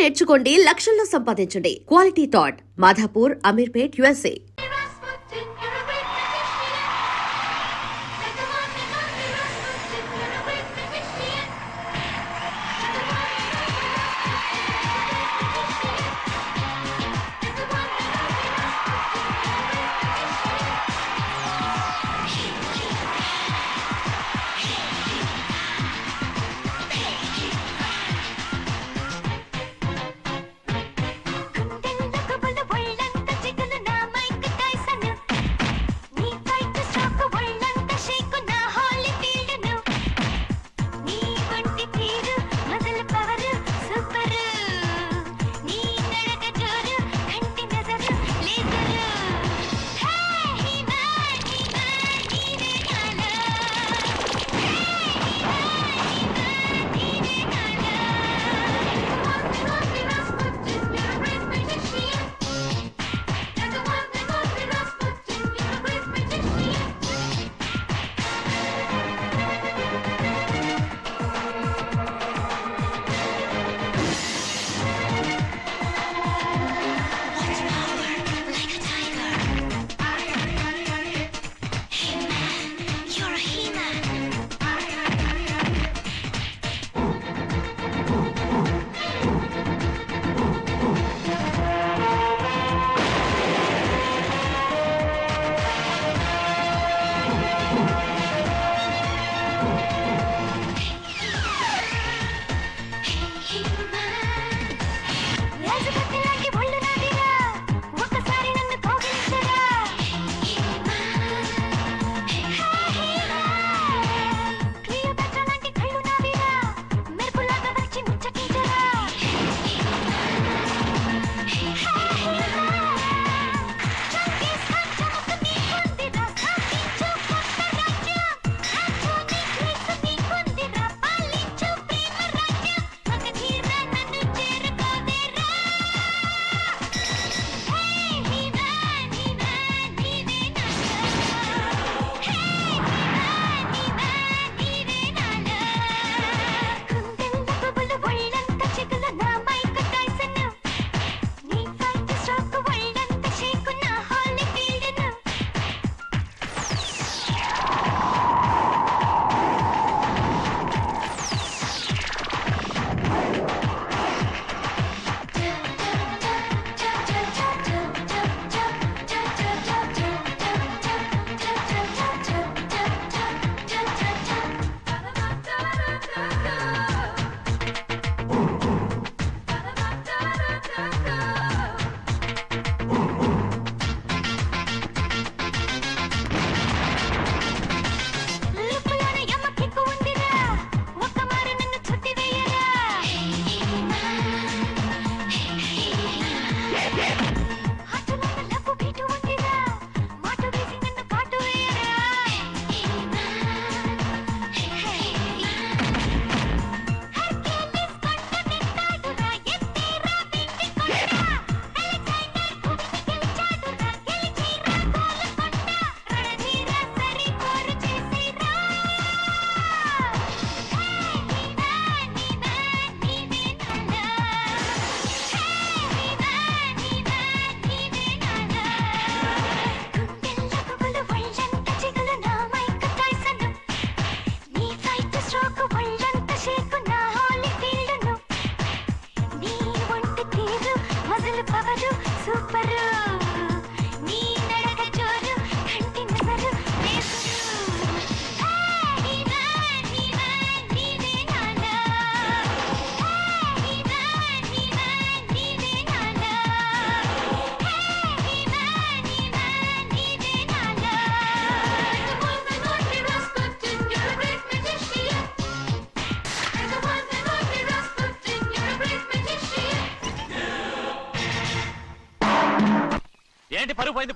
నేర్చుకోండి, లక్షల్లో సంపాదించండి. Quality thought Madhapur, Ameerpet, USA.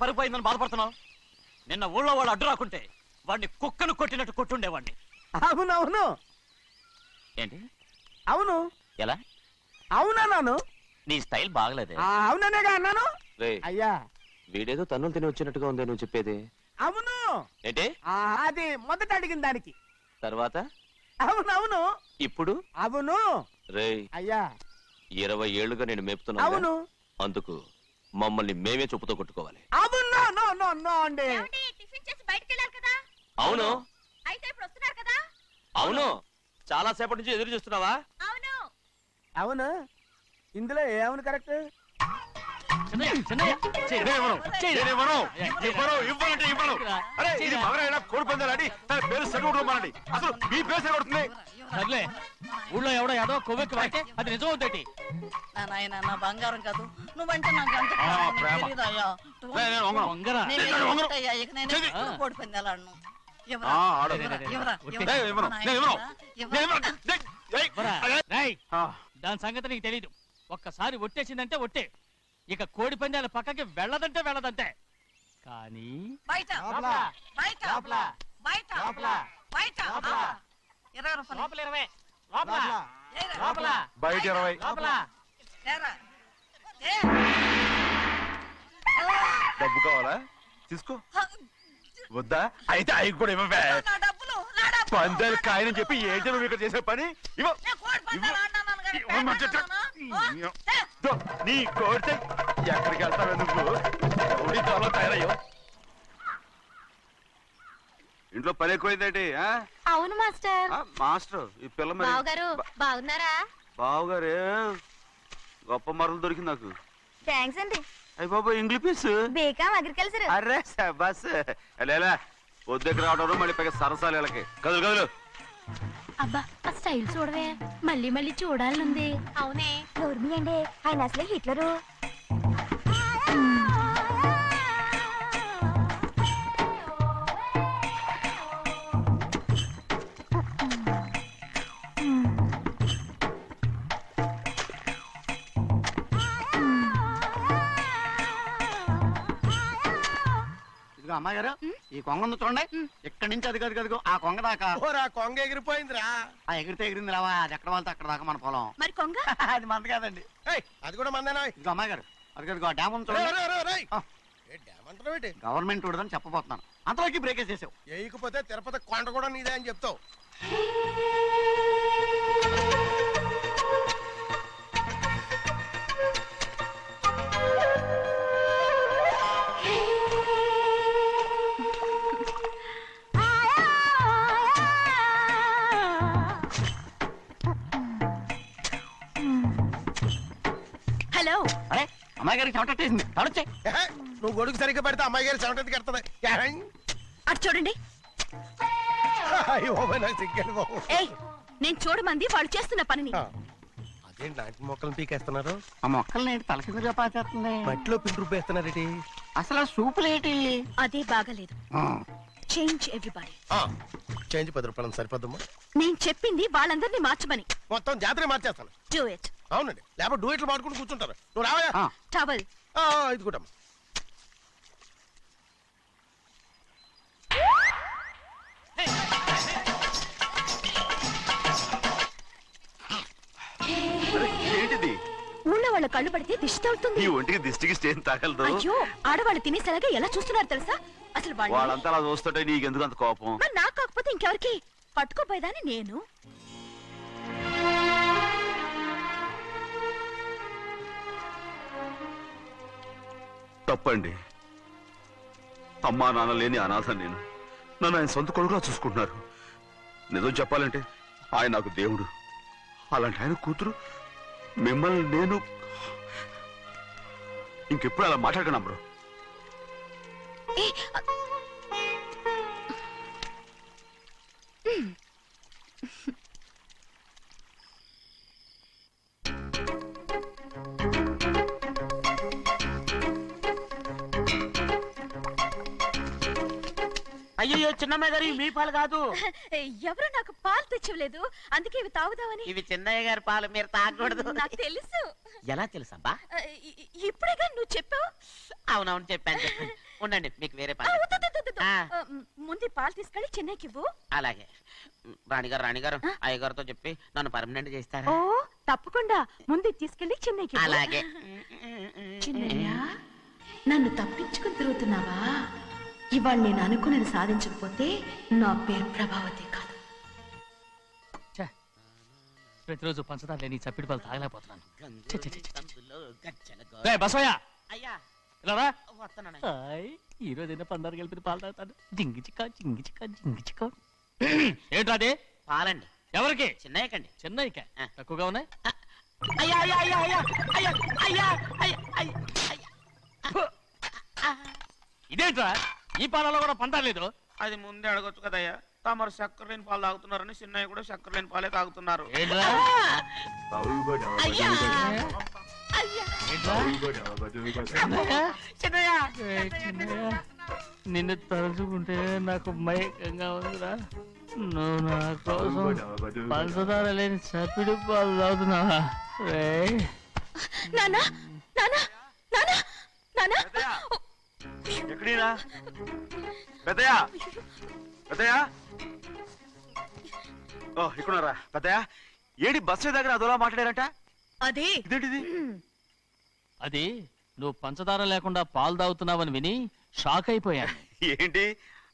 పరుగు పోయిందని బాధపడుతున్నావు. నిన్న ఊళ్ళో వాళ్ళు అడ్డు రాకుంటే వాడిని కుక్కను కొట్టినట్టు కొట్టుండేవాడిని. అవునవును. ఏంటి? అవును. ఎలా? అవునన్నాను. నీ స్టైల్ బాగలేదే. అవుననేగా అన్నాను. అయ్యా వీడేదో తన్నులు తిని వచ్చినట్టుగా ఉంది నువ్వు చెప్పేది. అవును. ఏంటి? అది మొదట అడిగిన దానికి. తర్వాత? అవునవును. ఇప్పుడు? అవును. రేయ్ అయ్యా 20 ఏళ్లుగా నేను మేపుతున్నా అవును. అందుకు మమ్మల్ని మేమే చెప్పుతో కొట్టుకోవాలి. అవును. నో నో నో నో అండి. టిఫిన్ చేసి బయటికి వెళ్ళారు కదా. అవును అయితే ఇప్పుడు వస్తున్నారు కదా. అవును చాలా సేపటి నుంచి ఎదురు చూస్తున్నావా? అవును. అవును. ఇందులో ఏమవును కరెక్ట్? సర్లే ఊళ్ళో ఎవడో ఏదో కొవ్వెక్కి వాడితే అది నిజం అవుతాయి. నాయన నా బంగారం కాదు నువ్వంటే నాకు ఎంత ప్రేమ. తెలీదయ్యా. వంగరా నేను ఏంటయ్యా, ఇక నేను ఎప్పుడు కోడి పందాలాడను. ఎవరా? ఆడు. ఎవరా? ఎవరా? ఒట్టే. ఎవరా? ఎవరా? ఎవరా? రేయ్, దాని సంగతి నీకు తెలీదు. ఒక్కసారి ఒట్టేసిందంటే ఒట్టే. ఇక కోడి పందాల పక్కకి వెళ్ళదంటే వెళ్ళదంటే. కానీ బయట బయట బయట బయట 20 రూపాయలు. ఏరా. బయట 20. ఏరా. డబ్బు కావాలా? తీసుకో. వద్దా? అయితే అవి కూడా ఇవ్వవే. నా డబ్బులు నా డబ్బులు. పందాలు కాయని చెప్పి ఏంటి నువ్వు ఇక్కడ చేసే పని? ఇవ్వ. నేను కోడి పందాలు ఆడినాను కానీ ఇవ్వమంటే పేకాడుతున్నానా? దో, నీ కోడితే ఎక్కడికి వెళ్తావే నువ్వు? కోడి త్వరలో తయారయ్యో. ఇంట్లో పని ఎక్కువైందేంటి? అవును మాస్టర్. మాస్టర్ ఈ పిల్ల మరి బావగారు బాగున్నారా? బావుగారే గొప్ప మరలు దొరికింది నాకు. థ్యాంక్స్ అండి. అయ్యి బాబు ఇంగ్లీష్ పీస్. బేకాం అగ్రికల్చర్. అరే బస్ లేలా పొద్దుకి రావడం మళ్ళీ పైగా సరసాలు వీళ్ళకి. కదులు కదులు. అబ్బా ఆ స్టైల్ చూడవే, మళ్ళీ మళ్ళీ చూడాలనుంది. అవునే నోర్మి అండి, ఆయన అసలే హిట్లరు. ఇదిగో అమ్మాయి గారు ఈ కొంగ ఉంది చూడండి. ఇక్కడి నుంచి అది కదిగో ఆ కొంగ దాకా. ఓరా కొంగ ఎగిరిపోయిందిరా. ఆ ఎగిరితే ఎగిరింది రావా, అది ఎక్కడ వాళ్ళతో అక్కడ దాకా మన పొలం. మరి కొంగ అది మంద కాదండి. అది కూడా మందేనా? ఇదిగో అమ్మాయి గారు అది ఆ డ్యామ్ ఉంది చూడండి. ఏమంటారు? గవర్నమెంట్ ఉండదని చెప్పబోతున్నాను, అంతలోకి బ్రేక్ వేసేసావు. వేయకపోతే తిరుపతి కొండ కూడా నీదే అని చెప్తావు. హలో. అరే అమ్మాయి గారికి చెమటేసింది, తడొచ్చే. నువ్వు గొడుగు సరిగ్గా పెడితే అమ్మాయి గారి చెమటది కడుతుంది. అటు చూడండి. నాకు సిగ్గాను బాబు. ఏయ్, నేను చూడమంది వాళ్ళు చేస్తున్న పనిని. అదేంటి నాటి మొక్కలను పీకేస్తున్నారు? ఆ మొక్కల్ని ఏంటి తల కిందగా పాచేస్తుంది? మట్టిలో పిండి రుబ్బేస్తున్నారేటి? అసలు ఆ సూపులేటి? అదే బాగలేదు. Change everybody. చేంజ్ 10 రూపాయలు సరిపోద్దమ్మా. నేను చెప్పింది వాళ్ళందరినీ మార్చమని. మొత్తం జాతర మార్చేస్తాను. Do it. అవునండి, లేకపోతే డూయిట్లు మాడుకుంటూ కూర్చుంటారు. నువ్వు రావా? టవల్. ఇది కూడా ఏంటిది? ఊళ్ళో వాళ్ళ కళ్ళు పడితే దిష్టి తగులుతుంది. ఈ ఒంటికి దిష్టికి స్టేన్ తగలదు. అయ్యో, ఆడవాళ్ళు తినేసలాగా ఎలా చూస్తున్నారు తెలుసా? అసలు వాళ్ళు వాళ్ళంతా అలా చూస్తుంటే నీకెందుకు అంత కోపం? మరి నాకు కాకపోతే ఇంకెవరికి? పట్టుకోపోయేదాన్ని నేను. తప్పండి. అమ్మా నాన్న లేని అనాథ నేను. నన్ను ఆయన సొంత కొడుకులా చూసుకుంటున్నారు. నిజం చెప్పాలంటే ఆయన నాకు దేవుడు. అలాంటి ఆయన కూతురు మిమ్మల్ని నేను ఇంకెప్పుడు అలా మాట్లాడకండి అమ్మరు. ఏ, అయ్యో చిన్నమ్మాయి గారు మీ పాలు కాదు. ఎవరు నాకు పాలు తెచ్చివ్వలేదు, అందుకే ఇవి తాగుదామని. ఇవి చిన్నయ్య గారి పాలు, మీరు తాగకూడదు. నాకు తెలుసు. ఎలా తెలుసబ్బా? ఇప్పుడేగా నువ్వు చెప్పావు. అవునవును చెప్పాను. ఉండండి, మీకు వేరే ఆ, పాలు. వద్దు, వద్దు, వద్దు, వద్దు. ఆ. ముందు ఈ పాలు తీసుకెళ్ళి చెన్నైకి ఇవ్వు. అలాగే. రాణిగారు అయ్యగారితో చెప్పి నన్ను పర్మనెంట్ చేస్తారా? ఓ తప్పకుండా, ముందు ఇది తీసుకెళ్ళి చెన్నైకి ఇవ్వు. అలాగే. చిన్నయ్య, నన్ను తప్పించుకుని తిరుగుతున్నావా? ఇవాళ నేను అనుకున్నది సాధించకపోతే నా పేరు ప్రభావతి కాదు. ప్రతిరోజు పంచదార లేని ఈ చప్పిడి పాలు తాగలేకపోతున్నాను. ఛ, ఛ, ఛ, ఛ, ఛ. రేయ్ బసవయ్య, అయ్యా ఇలా రా. వస్తున్నాను హాయ్, ఈ రోజైనా పందారు కలిపి పాలు తాగుతాను. జింగి చిక్క జింగి చిక్క జింగి చిక్క. ఏంట్రా అది? పాలండి ఎవరికి? చిన్నయ్యకండి. చెన్నైక తక్కువగా ఉన్నాయి. అయ్యా అయ్యా అయ్యా అయ్యా అయ్యా అయ్యా అయ్యా అయ్యా అయ్యా. ఇదేంట్రా, ఈ పాలలో కూడా పందారు లేదు? అది ముందే అడగొచ్చు కదయ్యా. తమరు చక్కెర లేని పాలు తాగుతున్నారని చిన్నయ్య కూడా చక్కెర లేని పాలే తాగుతున్నారు. ఏంట్రా? అయ్యా అయ్యా ఏంట్రా? చిన్నయ్య ఏయ్ చిన్నయ్య, నిన్ను తలుచుకుంటే నాకు మైకంగా ఉందిరా. నువ్వు నా కోసం పంచదార లేని చప్పిడి పాలు తాగుతున్నావా? రేయ్ నానా నానా నానా నానా ఎక్కడీరా పెద్దయా? పెద్దయా? ఓ ఇక్కడున్నారా పెద్దయా? ఏడి బస్సు దగ్గర అదోలా మాట్లాడారంట. అది ఇదేంటిది? అది నువ్వు పంచదార లేకుండా పాలు తాగుతున్నావని విని షాక్ అయిపోయాను. ఏంటి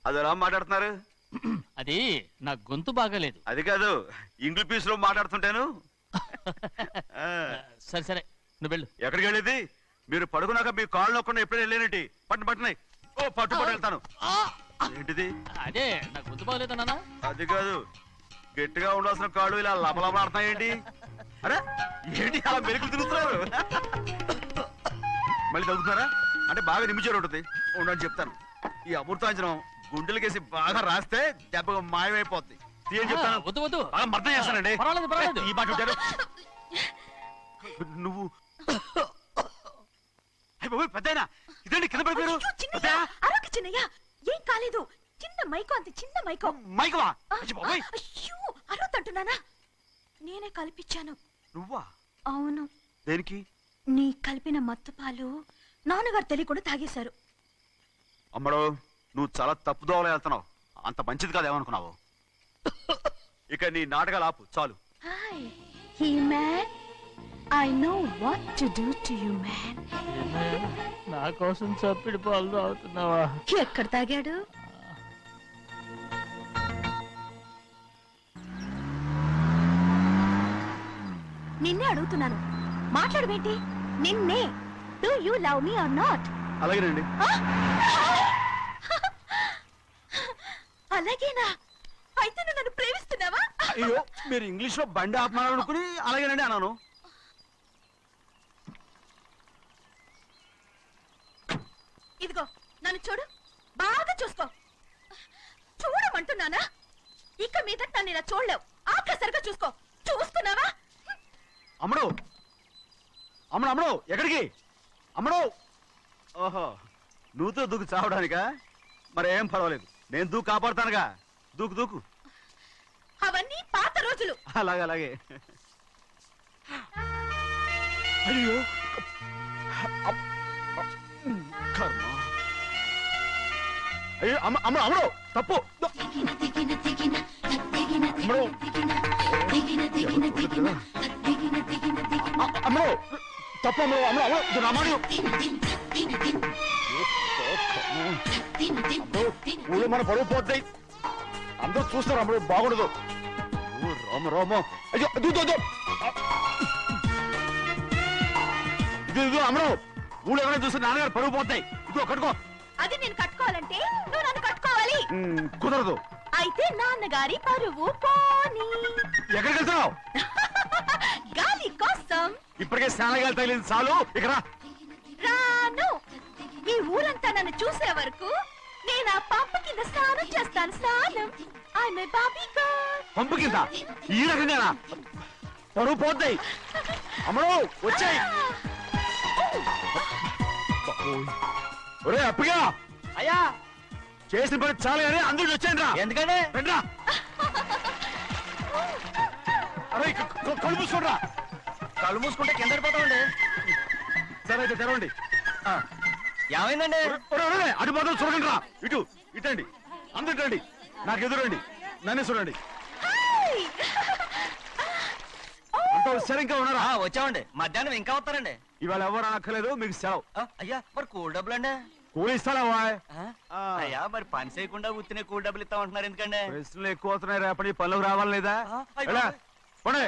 అదోలా మాట్లాడుతున్నారు? అది నా గొంతు బాగాలేదు. అది కాదు, ఇంగ్లీష్ పీస్ లో మాట్లాడుతుంటాను. ఆ, సరే సరే, నువ్వు వెళ్ళు. ఎక్కడికి వెళ్ళేది? మీరు పడుకున్నాక మీ కాళ్ళు నొక్కకుండా ఎప్పుడైనా వెళ్ళేనంటి. పట్టునాయి. ఓ పట్టు వెళ్తాను. ఏంటిది? అదే నా గొంతు బాగలేదా నాన్న? అది కాదు, గట్టిగా ఉండాల్సిన కాళ్ళు ఇలా లబలబలాడుతున్నాయేంటి? అరే ఏంటి అలా మెరుకులు తిరుగుతున్నారు? మళ్ళీ తగ్గుతున్నారా? అంటే బాగా నిమిషాలు ఉంటుంది. ఉండని చెప్తాను. ఈ అమృతాంజనం గుండెలకేసి బాగా రాస్తే దెబ్బగా మాయమైపోద్ది. తీయని చెప్తాను. వద్దు వద్దు, బాగా మర్దం చేస్తానండి. పర్వాలేదు పర్వాలేదు. ఈ మాట ఉంటారు నువ్వు. పెద్దయినా ఇదండి కింద పడిపోయారు. అరొక చిన్నయ్య, ఏం కాలేదు. చిన్న మైకో, అంత చిన్న మైకో. మైకవా? అయ్యో అరవతంటున్నానా? నేనే కల్పించాను. నువ్వా? అవును. దేనికి? నీ కలిపిన మత్తు పాలు నాన్నగారు తెలియకుండా తాగేశారు. అమ్మడు, నువ్వు చాలా తప్పుదోవలో వెళ్తున్నావు. అంత మంచిది కాదు ఏమనుకున్నావు? ఇక నీ నాటకాలు ఆపు చాలు. Hi he man, I know what to do to you man. నా కోసం చప్పిడి పాలు తాగుతున్నావా? ఎక్కడ తాగాడు? నిన్నే అడుగుతున్నాను, మాట్లాడవేంటి? నిన్నే. Do you love me or not? అలాగేనండి. అలాగేనా? అయితే నువ్వు నన్ను ప్రేమిస్తున్నావా? అయ్యో, మీరు ఇంగ్లీష్ లో బండి ఆపమాలనుకుని అలాగేనండి అన్నాను. ఇదిగో నన్ను చూడు, బాగా చూసుకో. చూడమంటున్నానా? ఇక మీద నన్ను ఇలా చూడలేవు. ఆఖసరిగా చూసుకో. చూస్తున్నావా? అమ్మడు, అమ్మడు, అమ్మడు ఎక్కడికి? అమ్మడు. ఓహో, నువ్వుతో దూకు చావడానికా? మరేం పర్వాలేదు, నేను దూకు కాపాడుతానుగా. దూకు దూకు. అవన్నీ పాత రోజులు. అలాగే అలాగే. అయ్యో కర్మ. అయ్యో అమ్మ అమ్మ అమ్మడు తప్పు. అమ్మడు అమ్మడు తప్పు. అమ్మడు అమ్మడు అమ్మడు రమ్మడు. ఊళ్ళో మన పరువు పోతాయి. అందరూ చూస్తారు. అమ్మడు బాగుండదు. రామ రామ. అయ్యో ఇదిగో అమ్మడు, ఊళ్ళో ఎవరైనా చూస్తే నాన్నగారు పరువు పోతాయి. ఇదిగో కట్టుకో. అది నేను కట్టుకోవాలంటే నువ్వు నన్ను కట్టుకోవాలి. కుదరదు. అయితే నాన్నగారి పరువు పోనీ. ఎక్కడికి వెళ్తున్నావు? గాలి కోసం. ఇప్పటికే స్నానగాలు తగిలింది చాలు. ఇక్కడ రాను. ఈ ఊరంతా నన్ను చూసే వరకు నేను ఆ పంప కింద స్నానం చేస్తాను. స్నానం. ఐఎమ్ ఏ బాబీ గర్ల్. పంపు కింద ఈ రకంగానా? పరువు పోతాయి. అమ్మడు వచ్చాయి. ఒరే అప్పగా, అయ్యా చేసిన పని చాలు కానీ అందరికి వచ్చాను రా. ఎందుకంటే రండ్రా. అరే కళ్ళు మూసుకోండి రా. కళ్ళు మూసుకుంటే కింద పడిపోతామండి. సరే అయితే తెరవండి. ఏమైందండి? అటు మాత్రం చూడండి రా. ఇటు ఇటండి. అందరు ఇటండి. నాకు ఎదురండి. నన్నే చూడండి. అంత సరే ఇంకా ఉన్నారా? వచ్చామండి. మధ్యాహ్నం ఇంకా వస్తారండి. ఇవాళ ఎవరు అనక్కర్లేదు, మీకు సెలవు. అయ్యా మరి కూల్ డబ్బులు అండి? కూలి ఇస్తారా? అయ్యా మరి పని చేయకుండా ఉత్తినే కూల్ డబ్బులు ఇస్తామంటున్నారు ఎందుకండి? ప్రశ్నలు ఎక్కువ అవుతున్నాయి. రేపటి పనులకు రావాలి లేదా? అయిపోయింది. పోనీ.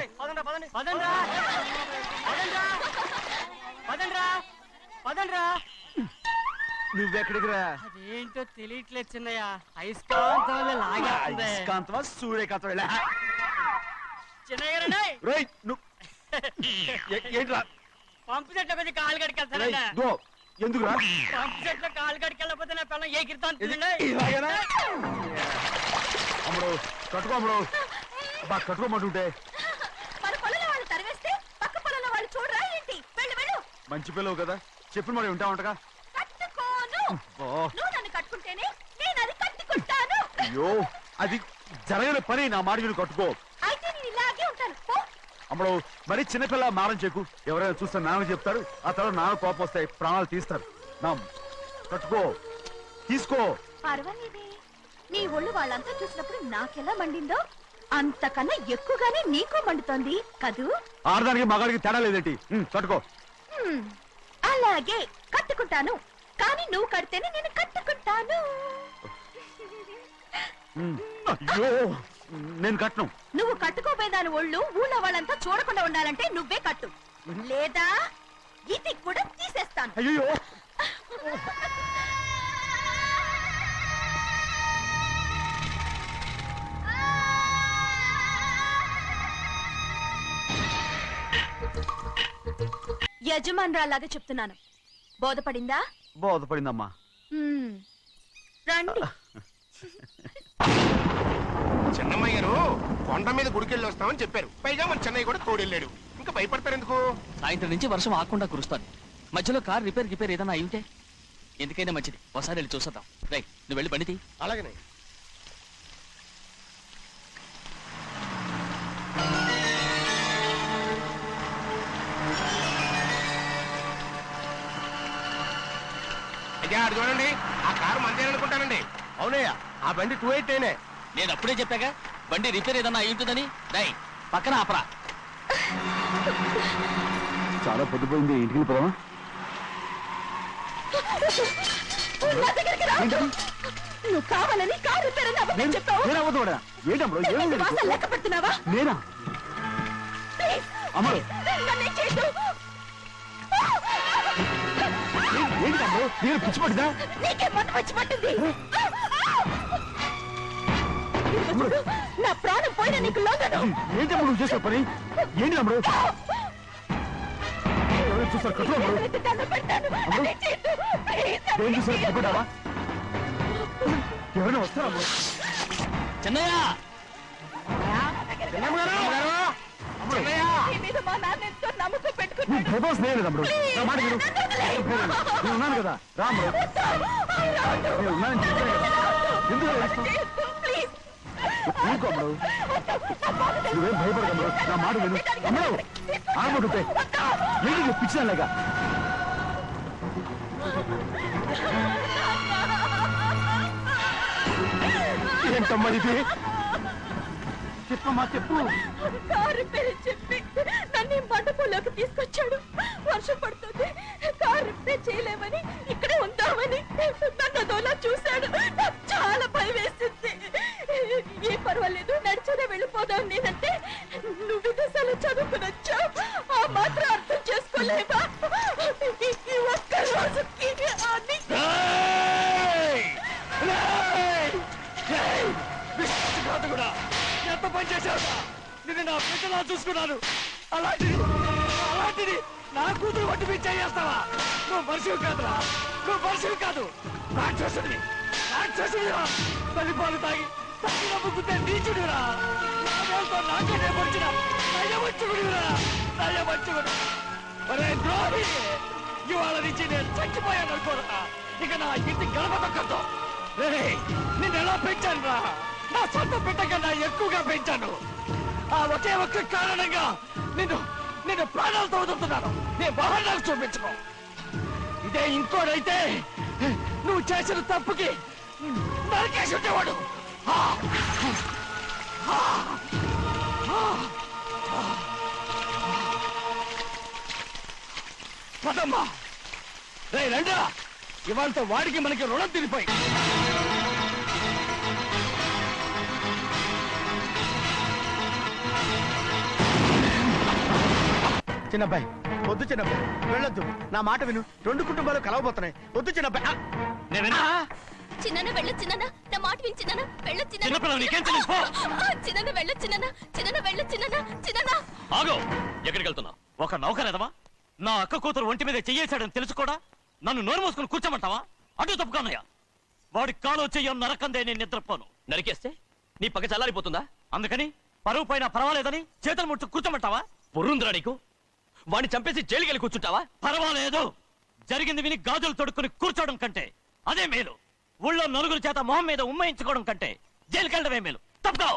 నువ్వెక్కడికి రా? అదేంటో తెలియట్లేదు చిన్నయ్య అయస్కాంతం వల్ల లాగేస్తుంది. అయస్కాంతమా సూర్యకాంతం ఇలా? చిన్నయ్య గారండి, రేయ్, నువ్వు ఏంట్రా? పంపు చెట్ల కొంచెం కాలు రేయ్, కడికెళ్తానండి. దో, ఎందుకురా? పంపు చెట్ల కాలు కడికెళ్ళకపోతే నా పిల్లలు ఏ కిర్తాను ఇలాగేనా? అమ్ముడు కట్టుకో, అమ్ముడు బా కట్టుకోమంటుంటే. మన పొలంలో వాళ్ళు తరివేస్తే పక్క పొలంలో వాళ్ళు చూడరా ఏంటి? వెళ్ళు వెళ్ళు. మంచి పిల్లవు కదా, చెప్పిన మరి ఉంటా ఉంటగా. కట్టుకోను. ఓ, నువ్వు నన్ను కట్టుకుంటేనే నేను అది కట్టుకుంటాను. అయ్యో, అది జరగని పని. నా మాట విని కట్టుకో. అయితే నేను ఇలాగే ఉంటాను. పో. అమ్మడు మరి చిన్నపిల్ల మారం చెక్కు. ఎవరైనా చూస్తే నాన్న చెప్తారు, ఆ తర్వాత నాన్న కోపం వస్తాయి, ప్రాణాలు తీస్తారు. నా కట్టుకో, తీసుకో. పర్వాలేదే, నీ ఒళ్ళు వాళ్ళంతా చూసినప్పుడు నాకెలా మండిందో అంతకన్నా ఎక్కువగానే నీకు మండుతోంది కదూ? ఆడదానికి మగాడికి తేడా లేదేంటి? కట్టుకో. అలాగే కట్టుకుంటాను. కానీ నువ్వు కడితేనే నేను కట్టుకుంటాను. అయ్యో, నేను కట్టను. నువ్వు కట్టుకోపోయేదాని ఒళ్ళు ఊళ్ళో వాళ్ళంతా చూడకుండా ఉండాలంటే నువ్వే కట్టు, లేదా ఇది కూడా తీసేస్తాను. అయ్యో, యజమానురాలాగా చెప్తున్నాను. బోధపడిందా? బోధపడిందమ్మా. రండి. చిన్నమ్మాయి గారు కొండ మీద గుడికెళ్ళి వస్తామని చెప్పారు. పైగా మన చెన్నయ్య కూడా తోడెళ్ళాడు. ఇంకా భయపడతారు ఎందుకు? సాయంత్రం నుంచి వర్షం ఆకుండా కురుస్తాను. మధ్యలో కార్ రిపేర్ ఏదైనా అయింటే ఎందుకైనా మంచిది ఒకసారి వెళ్ళి చూసేద్దాం. రై, నువ్వు వెళ్ళి బండి తీ. అలాగనే. అయ్యా, అది చూడండి, ఆ కారు మందే అనుకుంటానండి. అవునయ్యా, ఆ బండి 288. నేను అప్పుడే చెప్పాగా బండి రిపేర్ ఏదైనా అయి ఉంటుందని. రై, పక్కన ఆపరా. చాలా పొద్దుపోయింది, ఇంటికి పోదామా? నా దగ్గరికి రా. నువ్వు కావాలని కారు రిపేర్ అని అబద్ధం చెప్పావు. లెక్క పెడుతున్నావా? నేనా? ప్లీజ్, అమ్మడు, నన్నేం చేయొద్దు. ఏంటి తమ్ముడు, నేను పిచ్చి పట్టిదా? నీకే మొట్ట వచ్చి పట్టింది. ఇదిగో చూడు, నా ప్రాణం పోయిన నీకు లోగను. ఏంటి అమ్ముడు నువ్వు చేసే పని? ఏంటి తమ్ముడు? చూస్తారు కట్టు అమ్ముడు. దండం పెడతాను. నన్నేం చేయొద్దు. ప్లీజ్, ఏం నన్నేం చూసారు చేయొద్దు. పట్టుకుంటావా? ఎవరైనా వస్తారా అమ్ముడు? చిన్నయ్య, నీ మీద మా నాన్న ఎంతో నమ్మకం పెట్టుకున్నాడు. ప్రభావ స్నేహితుడు తమ్ముడు, నా మాట విను. నేను ఉన్నాను కదా, రా అమ్ముడు. నేను ఉన్నానని చెప్పాను కదా, ఎందుకు ఏడుస్తావు? ప్లీజ్, ఊరుకో అమ్ముడు, నువ్వేం భయపడదు. నా మాట విను అమ్ముడు. ఆడమంటుంటే ఏంటి పిచ్చిదానిలాగా? ఏంటమ్మా ఇది? చెప్పమ్మా, చెప్పు. కారు పేరు చెప్పి నన్ను ఈ మండపంలోకి తీసుకొచ్చాడు. వర్షం పడుతుంది, కారు రిపేర్ చేయలేమని ఇక్కడే ఉందామని నన్ను అదోలా చూశాడు. నాకు చాలా భయం వేసింది. ఏ పర్వాలేదు, నడిచేదే వెళ్ళిపోదాం నేనంటే నువ్వు విదేశాలు చదువుకుని వచ్చావు, ఆ మాత్రం అర్థం చేసుకోలేవా? ఈ ఒక్క రోజుకి అని ఎంత పని చేశావు? నిన్ను నా పిల్లలా చూసుకున్నాను. అలాంటిది నా కూతురు వడ్డీ మీద చేస్తావా? నువ్వు మనిషివి కాదురా, నువ్వు మనిషివి కాదు, రాక్షసుడివి. తల్లిపాలు తాగి నమ్ముకుంటే నీచుడిరా. నాకే వచ్చిన నయవంచుకుడివిరా. ఒరే ద్రోహి, ఇవాళ నుంచి నేను చచ్చిపోయాను అనుకోరా. ఇక నా ఇంటి గడప తొక్కతో. నిన్ను ఎలా పెంచాను రా? నా సొంత బిడ్డ కన్నా ఎక్కువగా పెంచాను. ఆ ఒకే ఒక్క కారణంగా నిన్ను ప్రాణాలతో వదులుతున్నాను. నేను బహానాలు చూపించుకో. ఇదే ఇంకోడైతే నువ్వు చేసిన తప్పుకి నరికేసి ఉండేవాడు. పదమ్మా, రే రండిరా. ఇవాళతో వాడికి మనకి రుణం తిరిగిపోయి. చిన్నబ్బాయి వద్దు చిన్నబ్బాయి, వెళ్ళొద్దు. నా మాట విను, 2 కుటుంబాలు కలవబోతున్నాయి. వద్దు చిన్నబ్బాయి. చిన్న వెళ్ళొచ్చినా నా మాట విని చిన్న వెళ్ళొచ్చినా చిన్న వెళ్ళొచ్చినా చిన్న వెళ్ళొచ్చినా చిన్న ఆగో, ఎక్కడికి వెళ్తున్నావు? ఒక నౌకరేదమా నా అక్క కూతురు ఒంటి మీద చెయ్యేశాడని తెలుసుకోడా నన్ను నోరు మూసుకుని కూర్చోమంటావా? అటు తప్పుకున్నాయా? వాడి కాలో చెయ్యం నరకందే నేను నిద్రపోను. నరికేస్తే నీ పక్క చల్లారిపోతుందా? అందుకని పరువు పైన పర్వాలేదని చేతులు ముట్టు కూర్చోమంటావా? పొర్రుందిరా నీకు? వాడిని చంపేసి జైలుకి వెళ్ళి కూర్చుంటావా? పర్వాలేదు, జరిగింది విని గాజులు తొడుక్కుని కూర్చోవడం కంటే అదే మేలు. ఊళ్ళో నలుగురు చేత మొహం మీద ఉమ్మయించుకోవడం కంటే జైలుకి వెళ్ళడమే మేలు. తప్పుకో.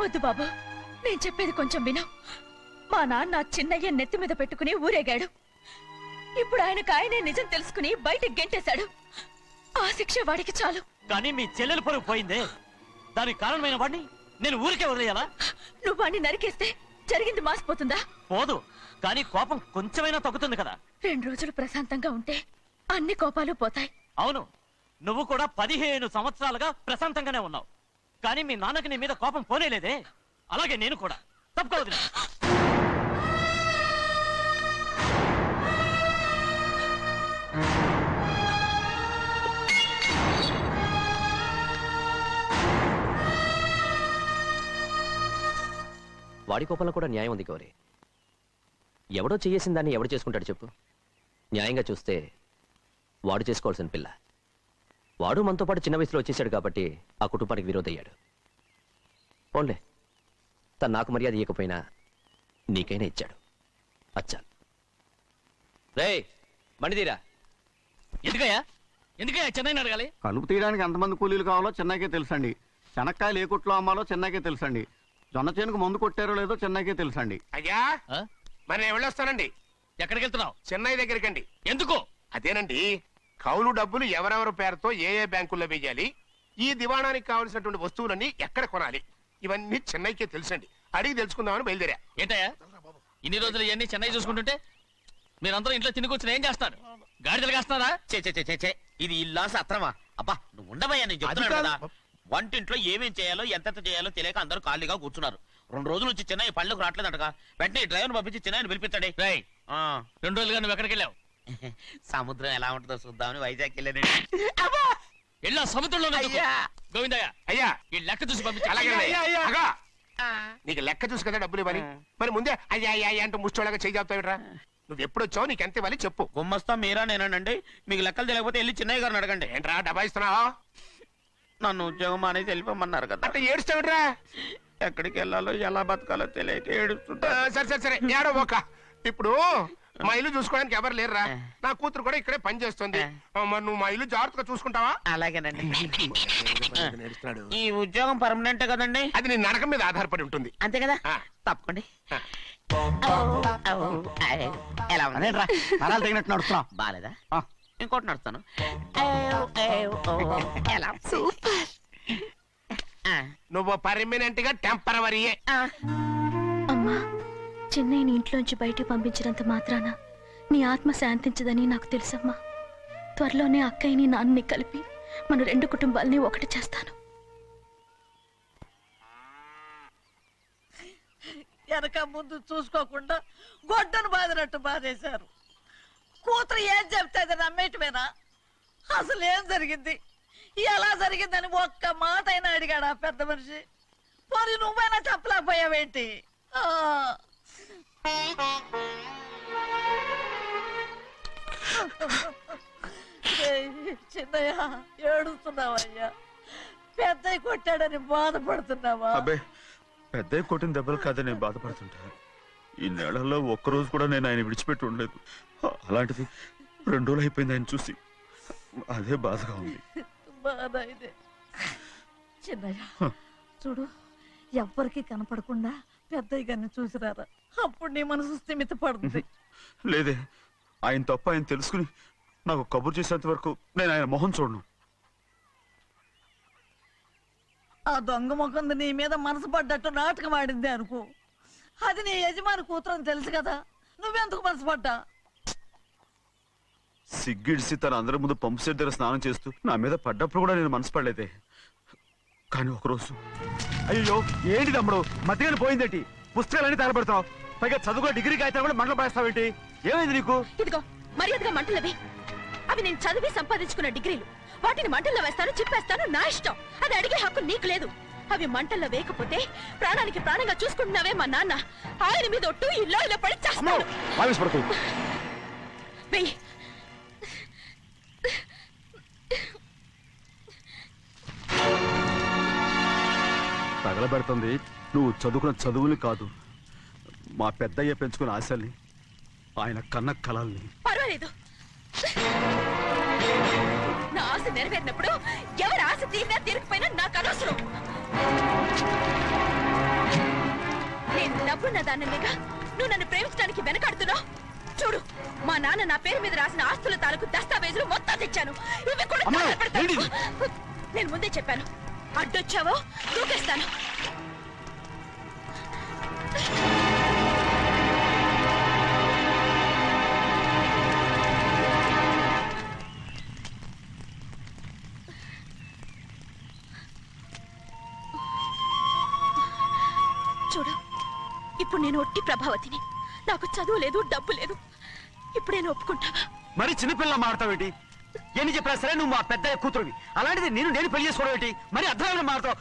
వద్దు బాబు, నేను చెప్పేది కొంచెం విను. మా నాన్న చిన్నయ్య నెత్తి మీద పెట్టుకుని ఊరేగాడు. ఇప్పుడు ఆయనకు ఆయనే నిజం తెలుసుకుని బయటకు గెంటేశాడు. ఆ శిక్ష వాడికి చాలు. కానీ మీ చెల్లెలు పరువు పోయిందే, దానికి కారణమైన వాడిని నేను ఊరికే వదిలేయాలా? నువ్వు వాడిని నరికేస్తే జరిగింది మాసిపోతుందా? పోదు, కానీ కోపం కొంచెమైనా తగ్గుతుంది కదా. 2 రోజులు ప్రశాంతంగా ఉంటే అన్ని కోపాలు పోతాయి. అవును, నువ్వు కూడా 15 సంవత్సరాలుగా ప్రశాంతంగానే ఉన్నావు. కానీ మీ నాన్నకి నీ మీద కోపం పోనేలేదే. అలాగే నేను కూడా. తప్పుకోవద్దు. వాడి కోపంలో కూడా న్యాయం ఉంది గౌరీ. ఎవడో చేయేసిన దాన్ని ఎవడు చేసుకుంటాడు చెప్పు? న్యాయంగా చూస్తే వాడు చేసుకోవాల్సిన పిల్ల. వాడు మనతో పాటు చిన్న వయసులో వచ్చేసాడు కాబట్టి ఆ కుటుంబానికి విరోధయ్యాడు. పోన్లే, తను నాకు మర్యాద ఇవ్వకపోయినా నీకైనా ఇచ్చాడు. అచ్చా రే మణిదీరా. ఎందుకయ్యా చెన్నైని అడగాలి? కలుపు తీయడానికి ఎంతమంది కూలీలు కావాలో చెన్నైకే తెలుసండి. శనక్కాయలు ఏ కొట్లో అమ్మాలో చెన్నైకే తెలుసండి. జొన్న చేనుకు మందు కొట్టారో లేదో చెన్నైకే తెలుసండి. అయ్యా మరి నేను వెళ్ళొస్తానండి. ఎక్కడికి వెళ్తున్నావు? చెన్నై దగ్గరికండి. ఎందుకు? అదేనండి, కౌలు డబ్బులు ఎవరెవరి పేరుతో ఏ ఏ బ్యాంకుల్లో వేయాలి, ఈ దివాణానికి కావలసినటువంటి వస్తువులన్నీ ఎక్కడ కొనాలి, ఇవన్నీ చెన్నైకే తెలుసండి. అడిగి తెలుసుకుందామని బయలుదేరా. ఏంటయ్యా ఇన్ని రోజులు ఇవన్నీ చెన్నై చూసుకుంటుంటే మీరందరూ ఇంట్లో తిని కూర్చుని ఏం చేస్తారు? గాడిదలు కాస్తున్నారా? చే ఇది ఇల్లా సత్రమా? అబ్బా నువ్వు ఉండవయ్యా, నేను చెప్తున్నాను కదా. వంటింట్లో ఏమేం చేయాలో ఎంతెంత చేయాలో తెలియక అందరూ ఖాళీగా కూర్చున్నారు. 2 రోజుల నుంచి చెన్నై పళ్ళకు రావట్లేదంటగా. వెంటనే డ్రైవర్ పంపించి చెన్నైని పిలిపించండి. 2 రోజులుగా నువ్వు ఎక్కడికి వెళ్ళావు? సముద్రం ఎలా ఉంటుందో చూద్దామని వైజాగ్ వెళ్ళాను. వెళ్ళా సముద్రంలో గోవిందయ్య అయ్యా ఈ లెక్క చూసి పంపించి. అలాగే అగా. నీకు లెక్క చూసి కదా డబ్బులు ఇవ్వాలి. మరి ముందే అయ్యా అయ్యా అంటూ ముష్టోళ్ళగా చేయి చెప్తావిట్రా. నువ్వు ఎప్పుడు వచ్చావు, నీకు ఎంత ఇవ్వాలి చెప్పు. గుమ్మస్తా మీరా నేనండి. మీకు లెక్కలు తెలియకపోతే వెళ్ళి చిన్నయ్య గారిని అడగండి. ఏంట్రా డబ్బా ఇస్తున్నావా? నన్ను ఉద్యోగం అనేది వెళ్ళిపోమన్నారు కదా. అంటే ఏడుస్తావిట్రా. ఎక్కడికి వెళ్ళాలో ఎలా బతకాలో తెలియక ఏడుస్తుంటా. సరే ఏడో ఒక. ఇప్పుడు మా ఇల్లు చూసుకోవడానికి ఎవరు లేరురా. నా కూతురు కూడా ఇక్కడే పని చేస్తుంది. మరి నువ్వు మా ఇల్లు జాగ్రత్తగా చూసుకుంటావా? అలాగేనండి. ఈ ఉద్యోగం పర్మనెంట్ కదండి? అది నీ నరకం మీద ఆధారపడి ఉంటుంది. అంతే కదా. తప్పకండి. ఎలా ఉంది? అదేంట్రా నరాలు తగినట్టు నడుస్తున్నావు? బాలేదా? ఇంకోటి నడుస్తాను. ఎలా? నువ్వు పర్మనెంట్ గా టెంపరవరీయే. అమ్మా, చెన్నైని ఇంట్లోంచి బయటికి పంపించినంత మాత్రాన నీ ఆత్మ శాంతించదని నాకు తెలుసమ్మా. త్వరలోనే అక్కయ్యని నాన్నని కలిపి మన 2 కుటుంబాలని ఒకటి చేస్తాను. వెనక ముందు చూసుకోకుండా గొడ్డను బాదినట్టు బాధేశారు. కూతురు ఏం చెప్తే అది నమ్మేటమేనా? అసలు ఏం జరిగింది, ఎలా జరిగిందని ఒక్క మాట అయినా అడిగాడు ఆ పెద్ద మనిషి. పోనీ నువ్వైనా చెప్పలేకపోయావేంటి? చిన్నయ్య ఏడుస్తున్నావయ్యా? పెద్దయ్య కొట్టాడని బాధపడుతున్నావా? అబ్బే, పెద్దయ్య కొట్టిన దెబ్బలు కాదని నేను బాధపడుతుంటా. ఈ నెలలో ఒక్కరోజు కూడా నేను ఆయన విడిచిపెట్టి ఉండలేదు. అలాంటిది 2 రోజులు అయిపోయింది ఆయన చూసి. అదే బాధగా ఉంది. బాధ ఇదే. చిన్నయ్య చూడు, ఎవ్వరికి కనపడకుండా పెద్దయ్య గారిని చూసిరారా, అప్పుడు నీ మనసు స్థిమిత పడుతుంది. లేదే, ఆయన తప్ప ఆయన తెలుసుకుని నాకు కబురు చేసేంత వరకు నేను ఆయన మొహం చూడను. ఆ దొంగ ముఖంది నీ మీద మనసు పడ్డట్టు నాటకం ఆడింది అనుకో. అది నీ యజమాని కూతురు అని తెలుసు కదా, నువ్వెందుకు మనసు పడ్డా? సిగ్గిడిసి తన అందరి ముందు పంపు సెట్ దగ్గర స్నానం చేస్తూ నా మీద పడ్డప్పుడు కూడా నేను మనసు పడలేదే. కానీ ఒకరోజు అయ్యో ఏంటి తమ్ముడు మధ్యగానే పోయిందేంటి? పుస్తకాలన్నీ తగలబెడతావు, పైగా చదువుకో డిగ్రీ కాగితాలు కూడా మంటలు పడేస్తావేంటి? ఏమైంది నీకు? ఇదిగో మర్యాదగా మంటలవి. అవి నేను చదివి సంపాదించుకున్న డిగ్రీలు. వాటిని మంటల్లో వేస్తాను, చిప్పేస్తాను, నా ఇష్టం. అది అడిగే హక్కు నీకు లేదు. అవి మంటల్లో వేయకపోతే ప్రాణానికి ప్రాణంగా చూసుకుంటున్నావే మా నాన్న. ఆయన మీద ఒట్టు ఇల్లో ఇలా పడి చేస్తాను. వెయ్యి. తగలబెడుతుంది నువ్వు చదువుకున్న చదువుని కాదు, మా పెద్దయ్య పెంచుకున్న ఆశల్ని, ఆయన కన్న కలల్ని. పర్వాలేదు, నా ఆశ నెరవేరినప్పుడు ఎవరి ఆశ తీరినా తీరకపోయినా నాకు అనవసరం. నేను డబ్బున్న దానిగా నువ్వు నన్ను ప్రేమించడానికి వెనకాడుతున్నావు. చూడు, మా నాన్న నా పేరు మీద రాసిన ఆస్తుల తాలూకు దస్తావేజులు మొత్తం తెచ్చాను. ఇవి కూడా తగలబెడతాను. నేను ముందే చెప్పాను, అడ్డొచ్చావో దూకేస్తాను. చూడు, ఇప్పుడు నేను ఒట్టి ప్రభావతిని. నాకు చదువు లేదు, డబ్బు లేదు. ఇప్పుడేను ఒప్పుకుంటావా? మరి చిన్నపిల్ల మాడతావేంటి? ఎన్ని చెప్పినా సరే నువ్వు మా పెద్దయ్య కూతురువి. అలాంటిది నేను పెళ్లి చేసుకోవడం ఏంటి? మరి అర్థమైన మాడతావు.